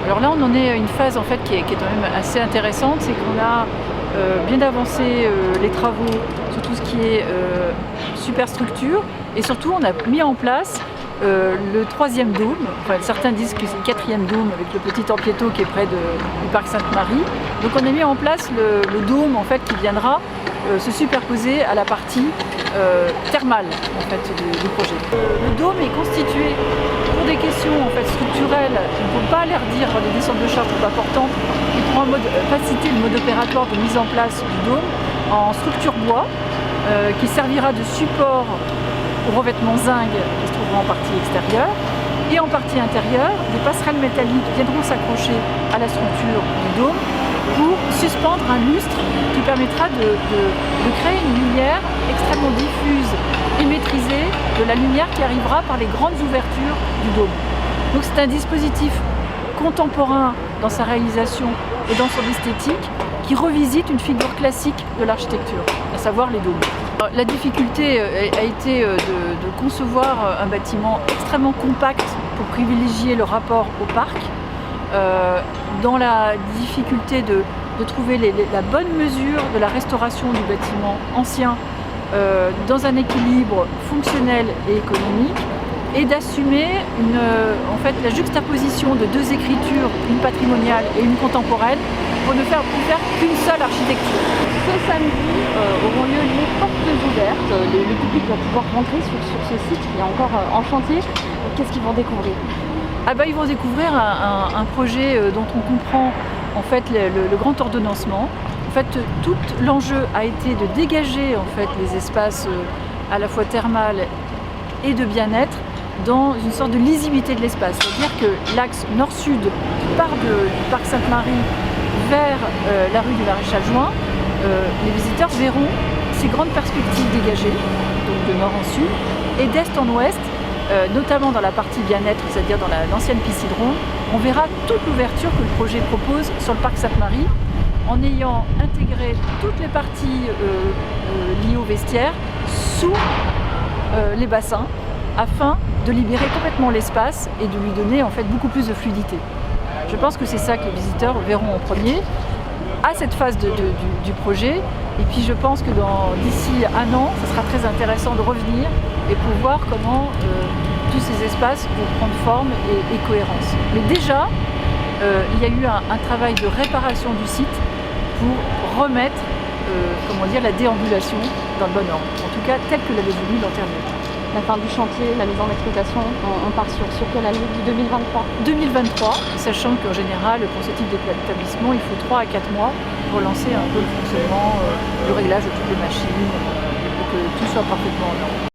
Alors là, on en est à une phase en fait qui est quand même assez intéressante, c'est qu'on a bien avancé les travaux sur tout ce qui est superstructure, et surtout on a mis en place le 3e dôme. Enfin, certains disent que c'est le 4e dôme avec le petit Ampietto qui est près du parc Sainte-Marie. Donc on a mis en place le dôme en fait, qui viendra se superposer à la partie thermale en fait, du projet. Le dôme est constitué pour des questions en fait, structurelles. On ne peut pas leur dire des descentes de charge trop importantes, et pour faciliter le mode opératoire de mise en place du dôme en structure bois qui servira de support au revêtement zinc qui se trouvera en partie extérieure, et en partie intérieure, des passerelles métalliques viendront s'accrocher à la structure du dôme pour suspendre un lustre qui permettra de créer une lumière extrêmement diffuse et maîtrisée de la lumière qui arrivera par les grandes ouvertures du dôme. Donc c'est un dispositif contemporain dans sa réalisation et dans son esthétique qui revisite une figure classique de l'architecture, à savoir les dômes. La difficulté a été de concevoir un bâtiment extrêmement compact pour privilégier le rapport au parc, dans la difficulté de trouver la bonne mesure de la restauration du bâtiment ancien dans un équilibre fonctionnel et économique, et d'assumer en fait, la juxtaposition de deux écritures, une patrimoniale et une contemporaine, pour ne faire qu'une seule architecture. Ce samedi auront lieu les portes ouvertes. Le public va pouvoir rentrer sur ce site qui est encore en chantier. Qu'est-ce qu'ils vont découvrir? Ils vont découvrir un projet dont on comprend en fait, le grand ordonnancement. En fait, tout l'enjeu a été de dégager en fait, les espaces à la fois thermales et de bien-être dans une sorte de lisibilité de l'espace. C'est-à-dire que l'axe nord-sud part du parc Sainte-Marie vers la rue du Maréchal Juin, les visiteurs verront ces grandes perspectives dégagées, donc de nord en sud, et d'est en ouest, notamment dans la partie bien-être, c'est-à-dire dans l'ancienne piscidron, on verra toute l'ouverture que le projet propose sur le parc Sainte-Marie, en ayant intégré toutes les parties liées au vestiaire sous les bassins, afin de libérer complètement l'espace et de lui donner en fait beaucoup plus de fluidité. Je pense que c'est ça que les visiteurs verront en premier, à cette phase du projet, et puis je pense que d'ici un an, ce sera très intéressant de revenir et pour voir comment tous ces espaces vont prendre forme et cohérence. Mais déjà, il y a eu un travail de réparation du site pour remettre la déambulation dans le bon ordre, en tout cas tel que l'avait voulu l'antérieur. La fin du chantier, la mise en exploitation, on part sur quelle année? 2023 2023, sachant qu'en général, pour ce type d'établissement, il faut 3 à 4 mois pour lancer un peu le fonctionnement, le réglage de toutes les machines, pour que tout soit parfaitement en ordre.